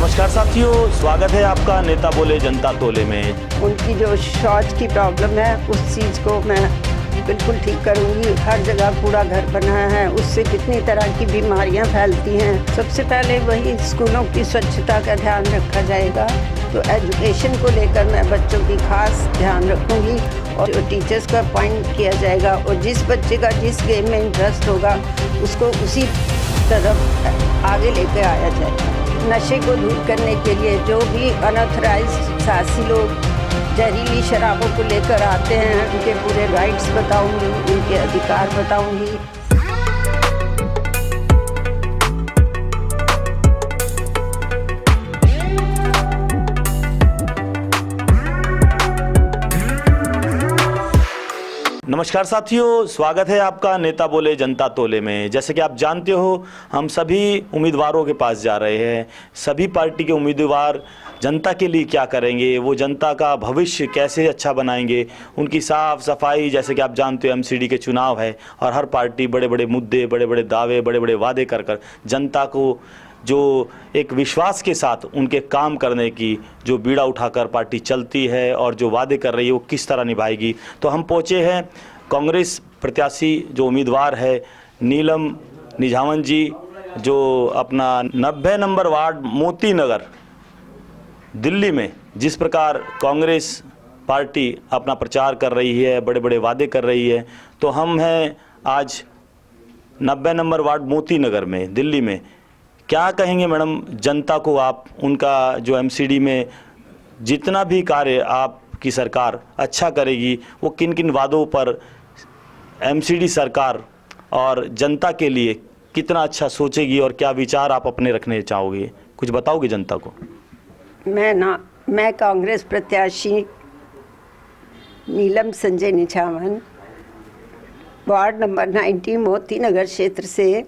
नमस्कार साथियों, स्वागत है आपका नेता बोले जनता तोले में। उनकी जो शौच की प्रॉब्लम है उस चीज़ को मैं बिल्कुल ठीक करूंगी। हर जगह कूड़ा घर बना है, उससे कितनी तरह की बीमारियां फैलती हैं। सबसे पहले वही स्कूलों की स्वच्छता का ध्यान रखा जाएगा। तो एजुकेशन को लेकर मैं बच्चों की खास ध्यान रखूंगी और जो टीचर्स का अपॉइंट किया जाएगा और जिस बच्चे का जिस गेम में इंटरेस्ट होगा उसको उसी तरफ आगे लेकर आया जाएगा। नशे को दूर करने के लिए जो भी अनऑथराइज्ड साहसी लोग जहरीली शराबों को लेकर आते हैं उनके पूरे राइट्स बताऊंगी, उनके अधिकार बताऊंगी। नमस्कार साथियों, स्वागत है आपका नेता बोले जनता तोले में। जैसे कि आप जानते हो, हम सभी उम्मीदवारों के पास जा रहे हैं। सभी पार्टी के उम्मीदवार जनता के लिए क्या करेंगे, वो जनता का भविष्य कैसे अच्छा बनाएंगे, उनकी साफ सफाई। जैसे कि आप जानते हो, एमसीडी के चुनाव है और हर पार्टी बड़े बड़े मुद्दे, बड़े बड़े दावे, बड़े बड़े वादे कर जनता को जो एक विश्वास के साथ उनके काम करने की जो बीड़ा उठाकर पार्टी चलती है और जो वादे कर रही है वो किस तरह निभाएगी। तो हम पहुँचे हैं कांग्रेस प्रत्याशी जो उम्मीदवार है नीलम निझावन जी, जो अपना 90 नंबर वार्ड मोती नगर दिल्ली में जिस प्रकार कांग्रेस पार्टी अपना प्रचार कर रही है, बड़े बड़े वादे कर रही है। तो हम हैं आज 90 नंबर वार्ड मोती नगर में दिल्ली में। क्या कहेंगे मैडम जनता को आप, उनका जो एमसीडी में जितना भी कार्य आपकी सरकार अच्छा करेगी वो किन किन वादों पर एमसीडी सरकार और जनता के लिए कितना अच्छा सोचेगी और क्या विचार आप अपने रखने चाहोगे, कुछ बताओगे जनता को? मैं कांग्रेस प्रत्याशी नीलम संजय निझावन वार्ड नंबर 90 मोती नगर क्षेत्र से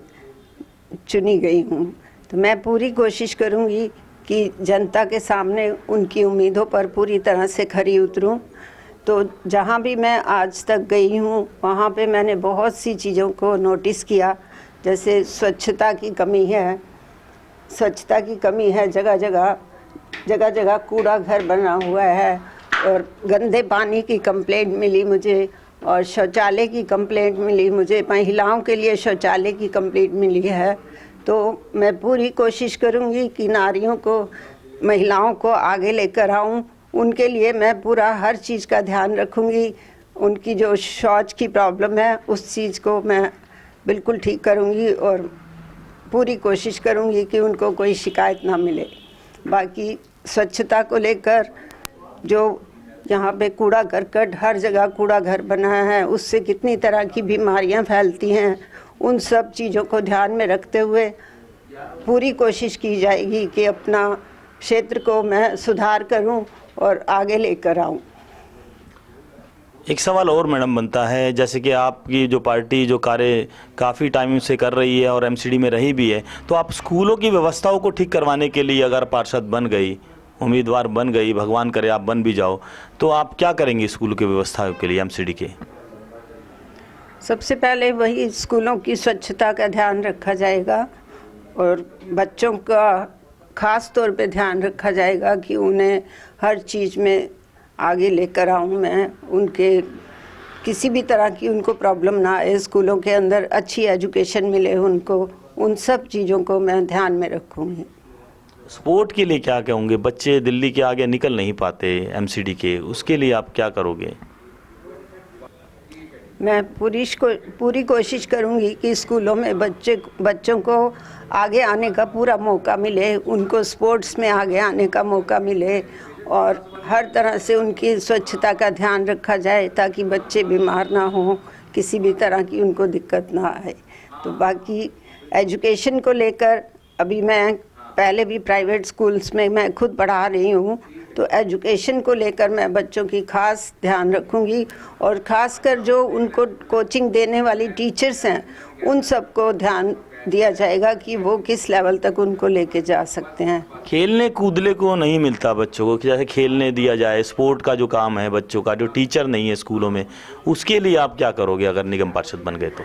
चुनी गई हूँ। तो मैं पूरी कोशिश करूँगी कि जनता के सामने उनकी उम्मीदों पर पूरी तरह से खरी उतरूँ। तो जहाँ भी मैं आज तक गई हूँ वहाँ पे मैंने बहुत सी चीज़ों को नोटिस किया। जैसे स्वच्छता की कमी है, जगह जगह कूड़ा घर बना हुआ है और गंदे पानी की कंप्लेंट मिली मुझे और शौचालय की कंप्लेंट मिली मुझे, महिलाओं के लिए शौचालय की कंप्लेंट मिली है। तो मैं पूरी कोशिश करूंगी कि नारियों को, महिलाओं को आगे लेकर आऊं। उनके लिए मैं पूरा हर चीज़ का ध्यान रखूंगी। उनकी जो शौच की प्रॉब्लम है उस चीज़ को मैं बिल्कुल ठीक करूंगी और पूरी कोशिश करूंगी कि उनको कोई शिकायत ना मिले। बाकी स्वच्छता को लेकर जो यहाँ पे कूड़ा करकट, हर जगह कूड़ा घर बना है, उससे कितनी तरह की बीमारियाँ फैलती हैं, उन सब चीज़ों को ध्यान में रखते हुए पूरी कोशिश की जाएगी कि अपना क्षेत्र को मैं सुधार करूं और आगे लेकर आऊं। एक सवाल और मैडम बनता है, जैसे कि आपकी जो पार्टी जो कार्य काफ़ी टाइम से कर रही है और एमसीडी में रही भी है, तो आप स्कूलों की व्यवस्थाओं को ठीक करवाने के लिए अगर पार्षद बन गई, उम्मीदवार बन गई, भगवान करे आप बन भी जाओ, तो आप क्या करेंगे स्कूलों की व्यवस्था के लिए एमसीडी के? सबसे पहले वही स्कूलों की स्वच्छता का ध्यान रखा जाएगा और बच्चों का ख़ास तौर पे ध्यान रखा जाएगा कि उन्हें हर चीज़ में आगे लेकर आऊँ मैं। उनके किसी भी तरह की उनको प्रॉब्लम ना आए, स्कूलों के अंदर अच्छी एजुकेशन मिले उनको, उन सब चीज़ों को मैं ध्यान में रखूँगी। स्पोर्ट के लिए क्या कहोगे? बच्चे दिल्ली के आगे निकल नहीं पाते एमसीडी के, उसके लिए आप क्या करोगे? मैं पूरी कोशिश करूंगी कि स्कूलों में बच्चों को आगे आने का पूरा मौका मिले, उनको स्पोर्ट्स में आगे आने का मौका मिले और हर तरह से उनकी स्वच्छता का ध्यान रखा जाए ताकि बच्चे बीमार ना हों, किसी भी तरह की उनको दिक्कत ना आए। तो बाकी एजुकेशन को लेकर अभी मैं पहले भी प्राइवेट स्कूल्स में मैं खुद पढ़ा रही हूँ। तो एजुकेशन को लेकर मैं बच्चों की खास ध्यान रखूँगी और ख़ासकर जो उनको कोचिंग देने वाली टीचर्स हैं उन सबको ध्यान दिया जाएगा कि वो किस लेवल तक उनको लेके जा सकते हैं। खेलने कूदने को नहीं मिलता बच्चों को, जैसे खेलने दिया जाए, स्पोर्ट का जो काम है बच्चों का, जो टीचर नहीं है स्कूलों में, उसके लिए आप क्या करोगे अगर निगम पार्षद बन गए तो?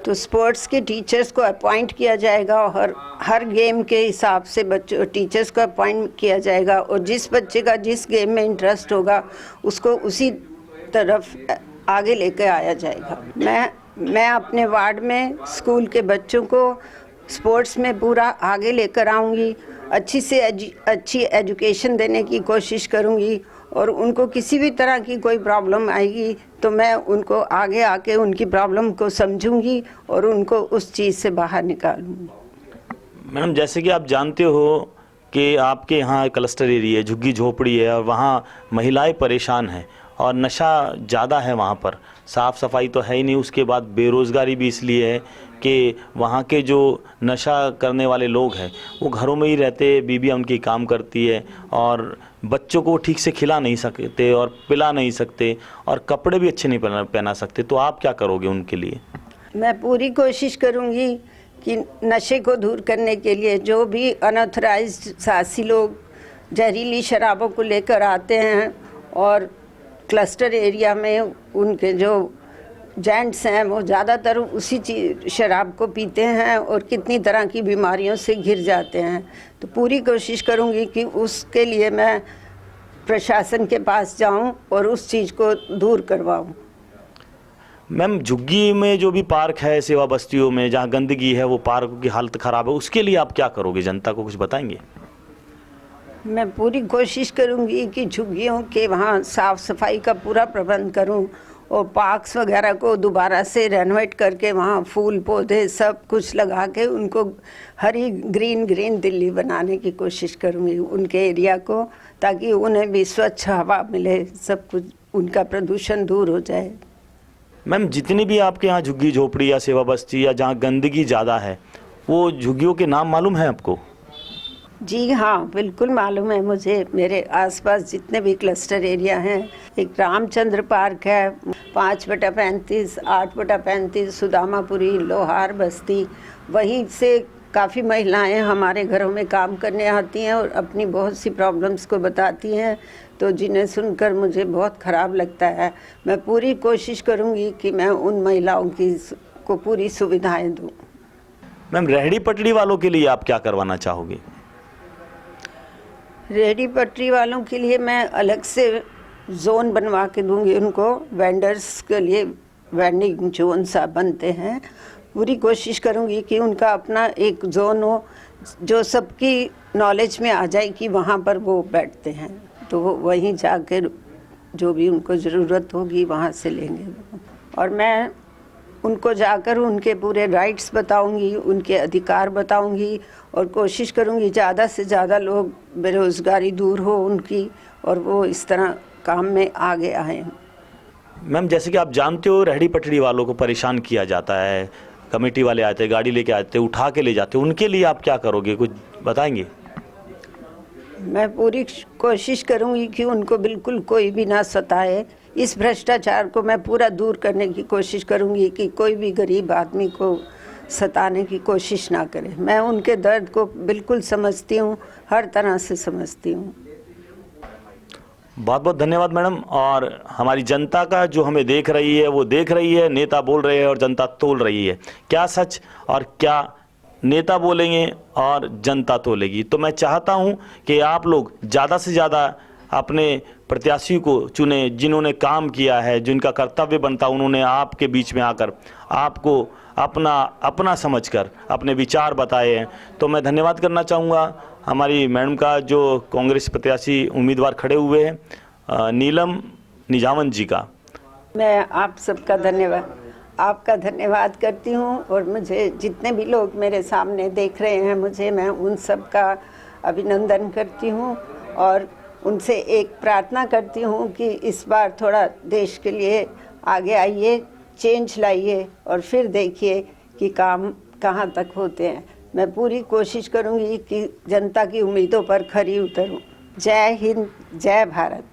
तो स्पोर्ट्स के टीचर्स को अपॉइंट किया जाएगा और हर गेम के हिसाब से बच्चों टीचर्स को अपॉइंट किया जाएगा और जिस बच्चे का जिस गेम में इंटरेस्ट होगा उसको उसी तरफ आगे लेकर आया जाएगा। मैं अपने वार्ड में स्कूल के बच्चों को स्पोर्ट्स में पूरा आगे लेकर आऊँगी, अच्छी से अच्छी एजुकेशन देने की कोशिश करूँगी और उनको किसी भी तरह की कोई प्रॉब्लम आएगी तो मैं उनको आगे आके उनकी प्रॉब्लम को समझूंगी और उनको उस चीज़ से बाहर निकालूंगी। मैडम, जैसे कि आप जानते हो कि आपके यहाँ क्लस्टर एरिया झुग्गी झोपड़ी है और वहाँ महिलाएं परेशान हैं और नशा ज़्यादा है वहाँ पर, साफ़ सफाई तो है ही नहीं, उसके बाद बेरोज़गारी भी इसलिए है कि वहाँ के जो नशा करने वाले लोग हैं वो घरों में ही रहते, बीबियाँ उनकी काम करती है और बच्चों को ठीक से खिला नहीं सकते और पिला नहीं सकते और कपड़े भी अच्छे नहीं पहना सकते, तो आप क्या करोगे उनके लिए? मैं पूरी कोशिश करूँगी कि नशे को दूर करने के लिए जो भी अनऑथराइज्ड साहसी लोग जहरीली शराबों को लेकर आते हैं और क्लस्टर एरिया में उनके जो जेंट्स हैं वो ज़्यादातर उसी शराब को पीते हैं और कितनी तरह की बीमारियों से घिर जाते हैं, तो पूरी कोशिश करूँगी कि उसके लिए मैं प्रशासन के पास जाऊँ और उस चीज़ को दूर करवाऊँ। मैम, झुग्गी में जो भी पार्क है सेवा बस्तियों में जहाँ गंदगी है वो पार्क की हालत ख़राब है, उसके लिए आप क्या करोगे, जनता को कुछ बताएंगे? मैं पूरी कोशिश करूंगी कि झुग्गियों के वहाँ साफ़ सफाई का पूरा प्रबंध करूं और पार्क्स वगैरह को दोबारा से रेनोवेट करके वहाँ फूल पौधे सब कुछ लगा के उनको हरी ग्रीन दिल्ली बनाने की कोशिश करूंगी उनके एरिया को, ताकि उन्हें भी स्वच्छ हवा मिले, सब कुछ उनका प्रदूषण दूर हो जाए। मैम, जितनी भी आपके यहाँ झुग्गी झोपड़ी या सेवा बस्ती या जहाँ गंदगी ज़्यादा है वो झुग्गियों के नाम मालूम है आपको? जी हाँ, बिल्कुल मालूम है मुझे। मेरे आसपास जितने भी क्लस्टर एरिया हैं, एक रामचंद्र पार्क है, 5/35, 8/35, सुदामापुरी, लोहार बस्ती, वहीं से काफ़ी महिलाएं हमारे घरों में काम करने आती हैं और अपनी बहुत सी प्रॉब्लम्स को बताती हैं, तो जिन्हें सुनकर मुझे बहुत ख़राब लगता है। मैं पूरी कोशिश करूँगी कि मैं उन महिलाओं को पूरी सुविधाएँ दूँ। मैम, रेहड़ी पटड़ी वालों के लिए आप क्या करवाना चाहोगे? रेहड़ी पटरी वालों के लिए मैं अलग से जोन बनवा के दूंगी उनको, वेंडर्स के लिए वेंडिंग जोन सा बनते हैं। पूरी कोशिश करूंगी कि उनका अपना एक जोन हो जो सबकी नॉलेज में आ जाए कि वहाँ पर वो बैठते हैं, तो वो वहीं जाकर जो भी उनको ज़रूरत होगी वहाँ से लेंगे और मैं उनको जाकर उनके पूरे राइट्स बताऊंगी, उनके अधिकार बताऊंगी और कोशिश करूंगी ज़्यादा से ज़्यादा लोग बेरोज़गारी दूर हो उनकी और वो इस तरह काम में आगे आएँ। मैम, जैसे कि आप जानते हो रेहड़ी पटड़ी वालों को परेशान किया जाता है, कमेटी वाले आते हैं, गाड़ी लेके आते हैं, उठा के ले जाते हैं, उनके लिए आप क्या करोगे, कुछ बताएंगे? मैं पूरी कोशिश करूंगी कि उनको बिल्कुल कोई भी ना सताए। इस भ्रष्टाचार को मैं पूरा दूर करने की कोशिश करूंगी कि कोई भी गरीब आदमी को सताने की कोशिश ना करे। मैं उनके दर्द को बिल्कुल समझती हूँ, हर तरह से समझती हूँ। बहुत बहुत धन्यवाद मैडम। और हमारी जनता का जो हमें देख रही है वो देख रही है, नेता बोल रहे हैं और जनता तोल रही है, क्या सच और क्या नेता बोलेंगे और जनता तोलेगी। तो मैं चाहता हूं कि आप लोग ज़्यादा से ज़्यादा अपने प्रत्याशी को चुने जिन्होंने काम किया है, जिनका कर्तव्य बनता उन्होंने आपके बीच में आकर आपको अपना समझकर अपने विचार बताए हैं। तो मैं धन्यवाद करना चाहूँगा हमारी मैडम का जो कांग्रेस प्रत्याशी उम्मीदवार खड़े हुए हैं नीलम निजामन जी का। मैं आप सबका आपका धन्यवाद करती हूँ और मुझे जितने भी लोग मेरे सामने देख रहे हैं मुझे, मैं उन सब का अभिनंदन करती हूँ और उनसे एक प्रार्थना करती हूँ कि इस बार थोड़ा देश के लिए आगे आइए, चेंज लाइए और फिर देखिए कि काम कहाँ तक होते हैं। मैं पूरी कोशिश करूँगी कि जनता की उम्मीदों पर खरी उतरूँ। जय हिंद, जय भारत।